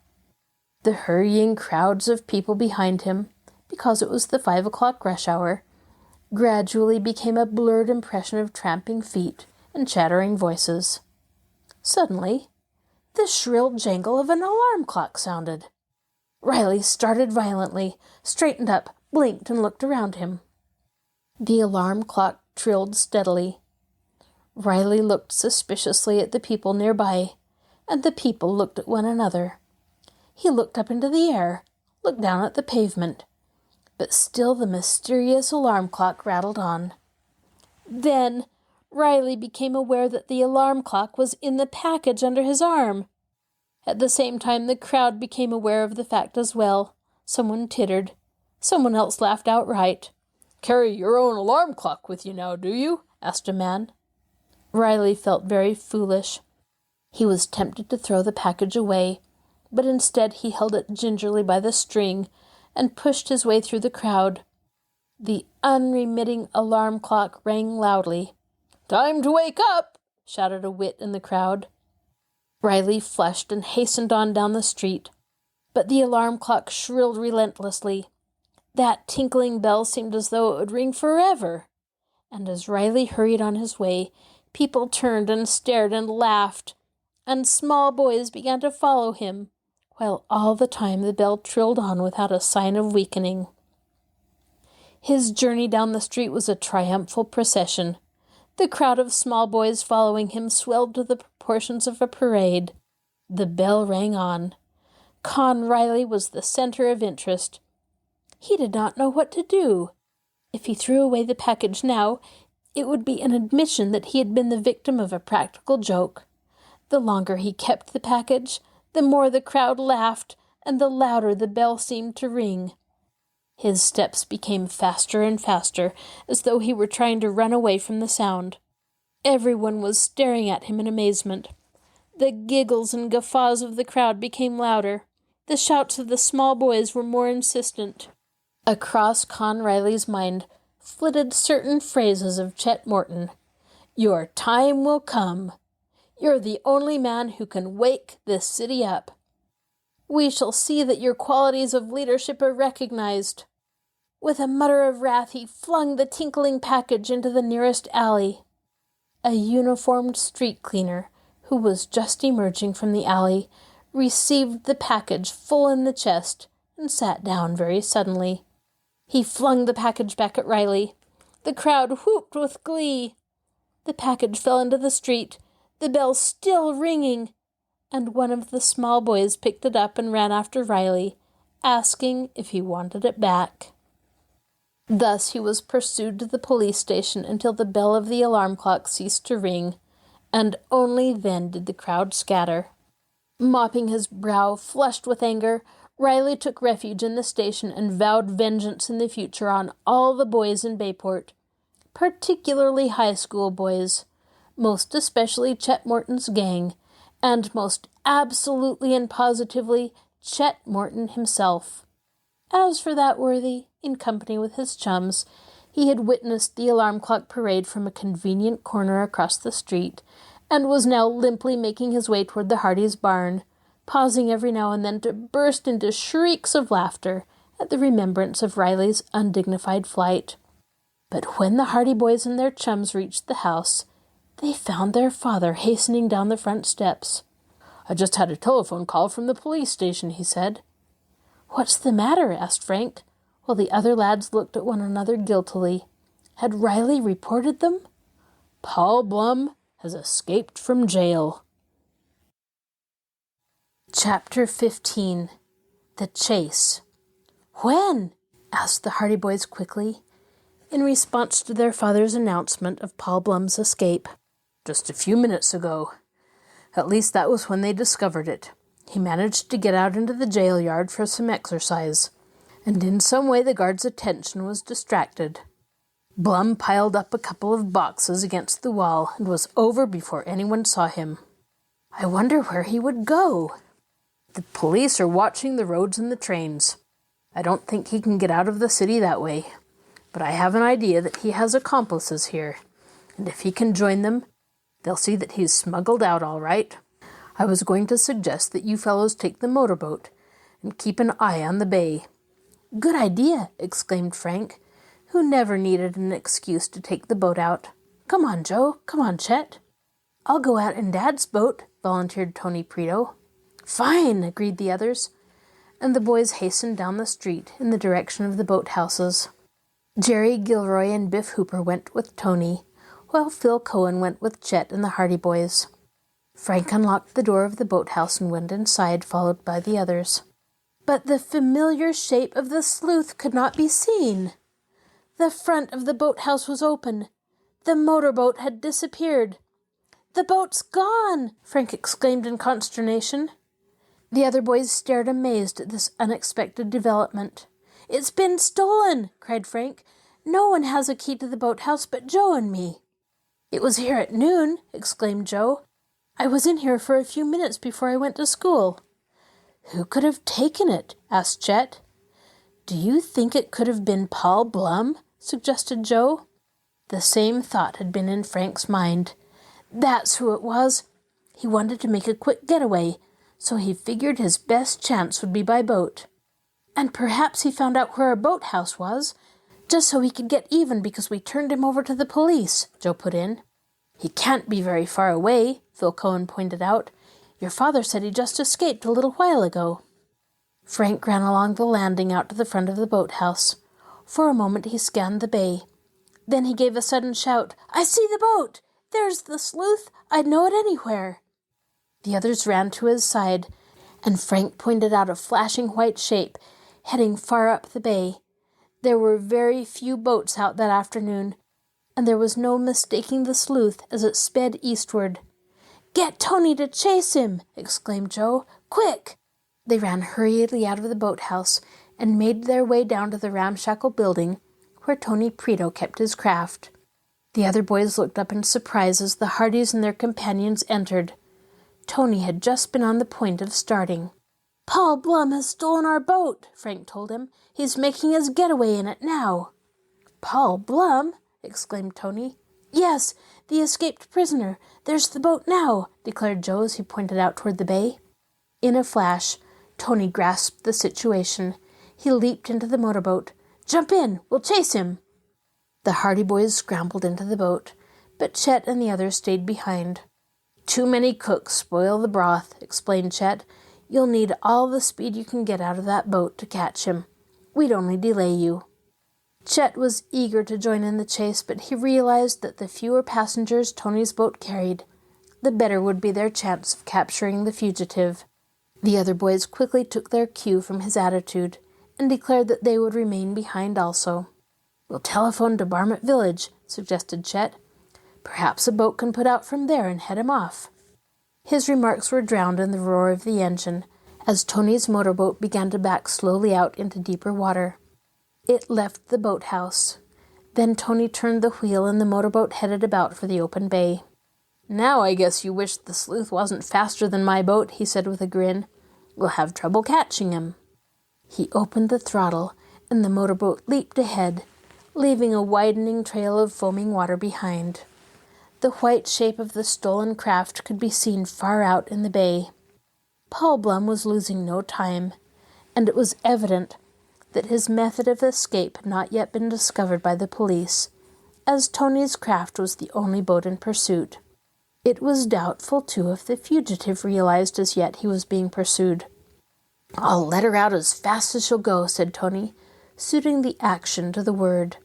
The hurrying crowds of people behind him, because it was the 5 o'clock rush hour, gradually became a blurred impression of tramping feet and chattering voices. Suddenly, the shrill jangle of an alarm clock sounded. Riley started violently, straightened up, blinked, and looked around him. The alarm clock trilled steadily. Riley looked suspiciously at the people nearby, and the people looked at one another. He looked up into the air, looked down at the pavement, but still the mysterious alarm clock rattled on. Then Riley became aware that the alarm clock was in the package under his arm. At the same time, the crowd became aware of the fact as well. Someone tittered. Someone else laughed outright. "Carry your own alarm clock with you now, do you?" asked a man. Riley felt very foolish. He was tempted to throw the package away, but instead he held it gingerly by the string and pushed his way through the crowd. The unremitting alarm clock rang loudly. "Time to wake up!" shouted a wit in the crowd. Riley flushed and hastened on down the street, but the alarm clock shrilled relentlessly. That tinkling bell seemed as though it would ring forever, and as Riley hurried on his way, people turned and stared and laughed, and small boys began to follow him, while all the time the bell trilled on without a sign of weakening. His journey down the street was a triumphal procession. The crowd of small boys following him swelled to the proportions of a parade. The bell rang on. Con Riley was the center of interest. He did not know what to do. If he threw away the package now, it would be an admission that he had been the victim of a practical joke. The longer he kept the package, the more the crowd laughed, and the louder the bell seemed to ring. His steps became faster and faster, as though he were trying to run away from the sound. Everyone was staring at him in amazement. The giggles and guffaws of the crowd became louder. The shouts of the small boys were more insistent. Across Con Riley's mind flitted certain phrases of Chet Morton. "Your time will come. You're the only man who can wake this city up. We shall see that your qualities of leadership are recognized." With a mutter of wrath, he flung the tinkling package into the nearest alley. A uniformed street cleaner, who was just emerging from the alley, received the package full in the chest and sat down very suddenly. He flung the package back at Riley. The crowd whooped with glee. The package fell into the street, the bell still ringing, and one of the small boys picked it up and ran after Riley, asking if he wanted it back. Thus he was pursued to the police station until the bell of the alarm clock ceased to ring, and only then did the crowd scatter. Mopping his brow, flushed with anger, Riley took refuge in the station and vowed vengeance in the future on all the boys in Bayport, particularly high school boys, most especially Chet Morton's gang, and most absolutely and positively Chet Morton himself. As for that worthy, in company with his chums, he had witnessed the alarm clock parade from a convenient corner across the street, and was now limply making his way toward the Hardys' barn, pausing every now and then to burst into shrieks of laughter at the remembrance of Riley's undignified flight. But when the Hardy boys and their chums reached the house, they found their father hastening down the front steps. "I just had a telephone call from the police station," he said. "What's the matter?" asked Frank, while the other lads looked at one another guiltily. Had Riley reported them? "Paul Blum has escaped from jail." Chapter 15. The Chase. "When?" asked the Hardy boys quickly, in response to their father's announcement of Paul Blum's escape. "Just a few minutes ago. At least that was when they discovered it. He managed to get out into the jail yard for some exercise, and in some way the guard's attention was distracted. Blum piled up a couple of boxes against the wall and was over before anyone saw him. I wonder where he would go. The police are watching the roads and the trains. I don't think he can get out of the city that way, but I have an idea that he has accomplices here, and if he can join them, they'll see that he's smuggled out all right. I was going to suggest that you fellows take the motorboat and keep an eye on the bay." "Good idea," exclaimed Frank, who never needed an excuse to take the boat out. "Come on, Joe. Come on, Chet." "I'll go out in Dad's boat," volunteered Tony Preto. "Fine," agreed the others, and the boys hastened down the street in the direction of the boathouses. Jerry Gilroy and Biff Hooper went with Tony, while Phil Cohen went with Chet and the Hardy Boys. Frank unlocked the door of the boathouse and went inside, followed by the others. But the familiar shape of the sleuth could not be seen. The front of the boathouse was open. The motorboat had disappeared. "The boat's gone!" Frank exclaimed in consternation. The other boys stared amazed at this unexpected development. "It's been stolen!" cried Frank. "No one has a key to the boathouse but Joe and me." "It was here at noon," exclaimed Joe. "I was in here for a few minutes before I went to school." "Who could have taken it?" asked Chet. "Do you think it could have been Paul Blum?" suggested Joe. The same thought had been in Frank's mind. That's who it was. He wanted to make a quick getaway, so he figured his best chance would be by boat. "And perhaps he found out where our boathouse was, just so he could get even because we turned him over to the police," Joe put in. "He can't be very far away," Phil Cohen pointed out. "Your father said he just escaped a little while ago." Frank ran along the landing out to the front of the boathouse. For a moment he scanned the bay. Then he gave a sudden shout. "I see the boat! There's the sleuth! I'd know it anywhere!" The others ran to his side, and Frank pointed out a flashing white shape heading far up the bay. There were very few boats out that afternoon, and there was no mistaking the sleuth as it sped eastward. "Get Tony to chase him!" exclaimed Joe. "Quick!" They ran hurriedly out of the boathouse and made their way down to the ramshackle building where Tony Preto kept his craft. The other boys looked up in surprise as the Hardys and their companions entered. Tony had just been on the point of starting. "Paul Blum has stolen our boat," Frank told him. "He's making his getaway in it now." "Paul Blum?" exclaimed Tony. "Yes, the escaped prisoner. There's the boat now," declared Joe as he pointed out toward the bay. In a flash, Tony grasped the situation. He leaped into the motorboat. "Jump in! We'll chase him!" The Hardy Boys scrambled into the boat, but Chet and the others stayed behind. "Too many cooks spoil the broth," explained Chet. "You'll need all the speed you can get out of that boat to catch him. We'd only delay you." Chet was eager to join in the chase, but he realized that the fewer passengers Tony's boat carried, the better would be their chance of capturing the fugitive. The other boys quickly took their cue from his attitude and declared that they would remain behind also. "We'll telephone to Barmett Village," suggested Chet. "Perhaps a boat can put out from there and head him off." His remarks were drowned in the roar of the engine as Tony's motorboat began to back slowly out into deeper water. It left the boathouse. Then Tony turned the wheel and the motorboat headed about for the open bay. "Now I guess you wish the sleuth wasn't faster than my boat," he said with a grin. "We'll have trouble catching him." He opened the throttle, and the motorboat leaped ahead, leaving a widening trail of foaming water behind. The white shape of the stolen craft could be seen far out in the bay. Paul Blum was losing no time, and it was evident that his method of escape had not yet been discovered by the police, as Tony's craft was the only boat in pursuit. It was doubtful, too, if the fugitive realized as yet he was being pursued. "I'll let her out as fast as she'll go," said Tony, suiting the action to the word.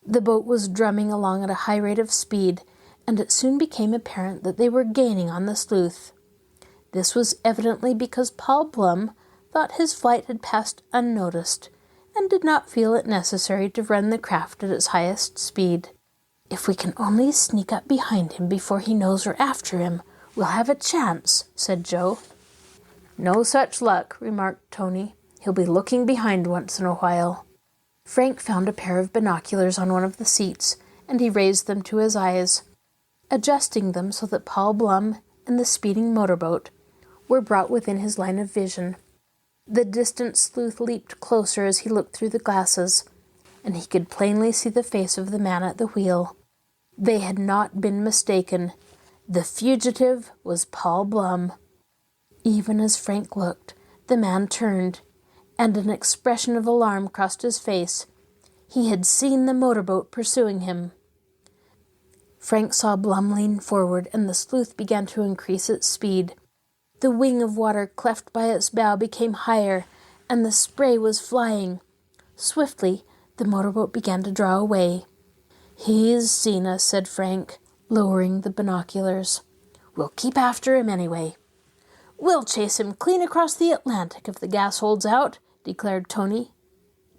The boat was drumming along at a high rate of speed, and it soon became apparent that they were gaining on the sleuth. This was evidently because Paul Blum thought his flight had passed unnoticed, and did not feel it necessary to run the craft at its highest speed. "If we can only sneak up behind him before he knows we're after him, we'll have a chance, said Joe. No such luck, remarked Tony. He'll be looking behind once in a while. Frank found a pair of binoculars on one of the seats, and he raised them to his eyes, adjusting them so that Paul Blum and the speeding motorboat were brought within his line of vision. The distant sleuth leaped closer as he looked through the glasses, and he could plainly see the face of the man at the wheel. They had not been mistaken. The fugitive was Paul Blum. Even as Frank looked, the man turned, and an expression of alarm crossed his face. He had seen the motorboat pursuing him. Frank saw Blum lean forward, and the sleuth began to increase its speed. The wing of water cleft by its bow became higher, and the spray was flying. Swiftly, the motorboat began to draw away. "He's seen us," said Frank, lowering the binoculars. "We'll keep after him anyway." "We'll chase him clean across the Atlantic if the gas holds out," declared Tony.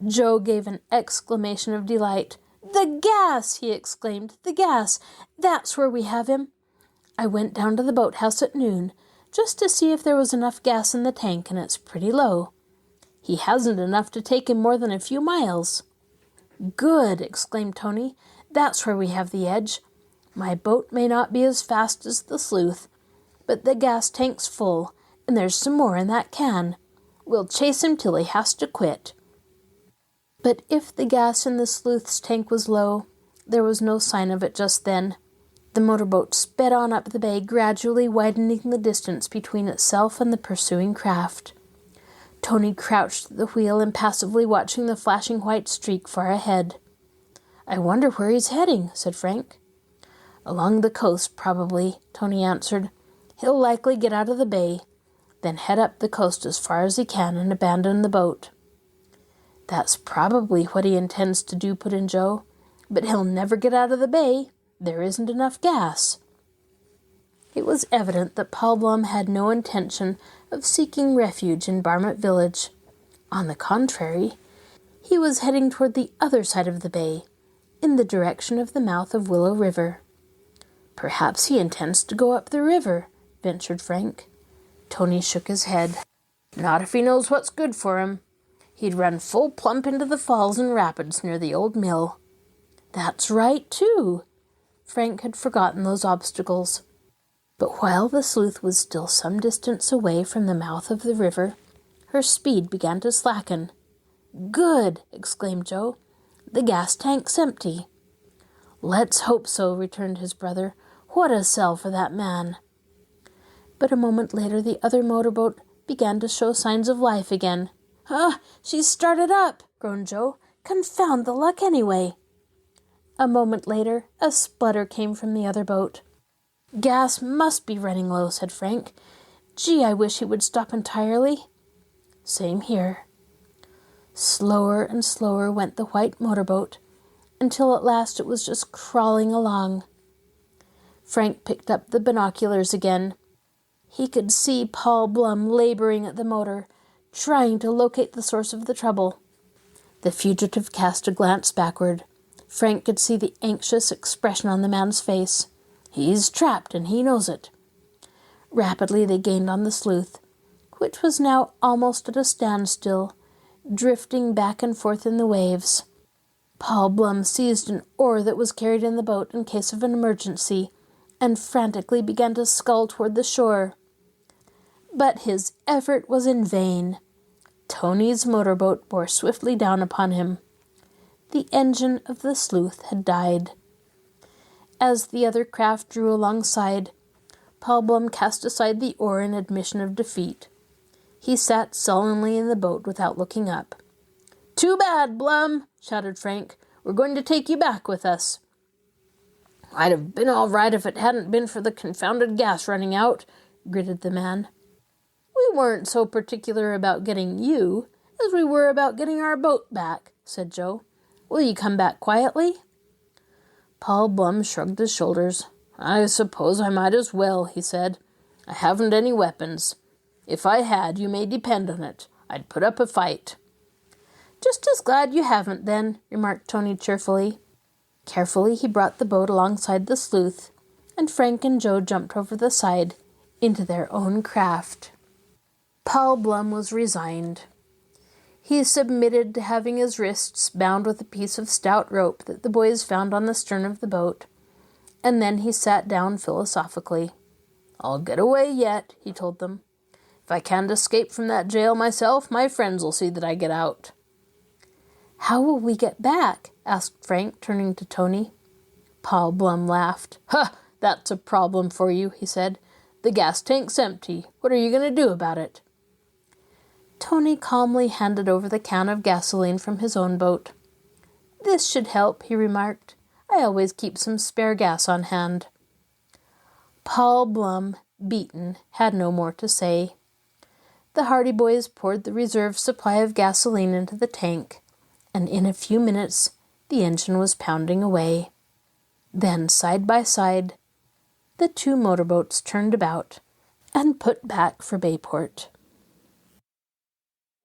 Joe gave an exclamation of delight. "The gas!" he exclaimed. "The gas! That's where we have him. I went down to the boathouse at noon, just to see if there was enough gas in the tank, and it's pretty low. He hasn't enough to take him more than a few miles." "Good!" exclaimed Tony. "That's where we have the edge. My boat may not be as fast as the Sleuth, but the gas tank's full, and there's some more in that can. We'll chase him till he has to quit." But if the gas in the Sleuth's tank was low, there was no sign of it just then. The motorboat sped on up the bay, gradually widening the distance between itself and the pursuing craft. Tony crouched at the wheel, impassively watching the flashing white streak far ahead. "I wonder where he's heading," said Frank. "Along the coast, probably," Tony answered. "He'll likely get out of the bay, then head up the coast as far as he can and abandon the boat." "That's probably what he intends to do," put in Joe. "But he'll never get out of the bay. There isn't enough gas." It was evident that Paul Blum had no intention of seeking refuge in Barmouth village. On the contrary, he was heading toward the other side of the bay, in the direction of the mouth of Willow River. "Perhaps he intends to go up the river," ventured Frank. Tony shook his head. "Not if he knows what's good for him. He'd run full plump into the falls and rapids near the old mill." "That's right, too." Frank had forgotten those obstacles. But while the Sleuth was still some distance away from the mouth of the river, her speed began to slacken. "Good!" exclaimed Joe. "The gas tank's empty." "Let's hope so," returned his brother. "What a sell for that man." But a moment later the other motorboat began to show signs of life again. "Ah, she's started up!" groaned Joe. "Confound the luck anyway." A moment later, a splutter came from the other boat. "Gas must be running low," said Frank. "Gee, I wish he would stop entirely." "Same here." Slower and slower went the white motorboat, until at last it was just crawling along. Frank picked up the binoculars again. He could see Paul Blum laboring at the motor, trying to locate the source of the trouble. The fugitive cast a glance backward. Frank could see the anxious expression on the man's face. He's trapped, and he knows it. Rapidly they gained on the Sleuth, which was now almost at a standstill, drifting back and forth in the waves. Paul Blum seized an oar that was carried in the boat in case of an emergency, and frantically began to scull toward the shore. But his effort was in vain. Tony's motorboat bore swiftly down upon him. The engine of the Sleuth had died. As the other craft drew alongside, Paul Blum cast aside the oar in admission of defeat. He sat sullenly in the boat without looking up. "Too bad, Blum!" shouted Frank. "We're going to take you back with us." "I'd have been all right if it hadn't been for the confounded gas running out," gritted the man. "We weren't so particular about getting you as we were about getting our boat back," said Joe. "Will you come back quietly?" Paul Blum shrugged his shoulders. "I suppose I might as well," he said. "I haven't any weapons. If I had, you may depend on it, I'd put up a fight." "Just as glad you haven't, then," remarked Tony cheerfully. Carefully he brought the boat alongside the Sleuth, and Frank and Joe jumped over the side, into their own craft. Paul Blum was resigned. He submitted to having his wrists bound with a piece of stout rope that the boys found on the stern of the boat, and then he sat down philosophically. "I'll get away yet," he told them. "If I can't escape from that jail myself, my friends will see that I get out." "How will we get back?" asked Frank, turning to Tony. Paul Blum laughed. "Ha! That's a problem for you," he said. "The gas tank's empty. What are you going to do about it?" Tony calmly handed over the can of gasoline from his own boat. "This should help," he remarked. "I always keep some spare gas on hand." Paul Blum, beaten, had no more to say. The Hardy Boys poured the reserve supply of gasoline into the tank, and in a few minutes the engine was pounding away. Then, side by side, the two motorboats turned about and put back for Bayport.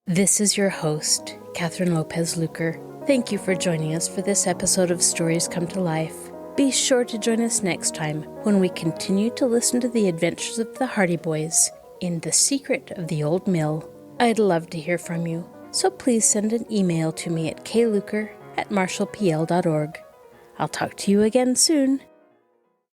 This is your host, Kathryn Lopez Luker. Thank you for joining us for this episode of Stories Come to Life. Be sure to join us next time when we continue to listen to the adventures of the Hardy Boys in The Secret of the Old Mill. I'd love to hear from you, so please send an email to me at kluker@marshallpl.org. I'll talk to you again soon.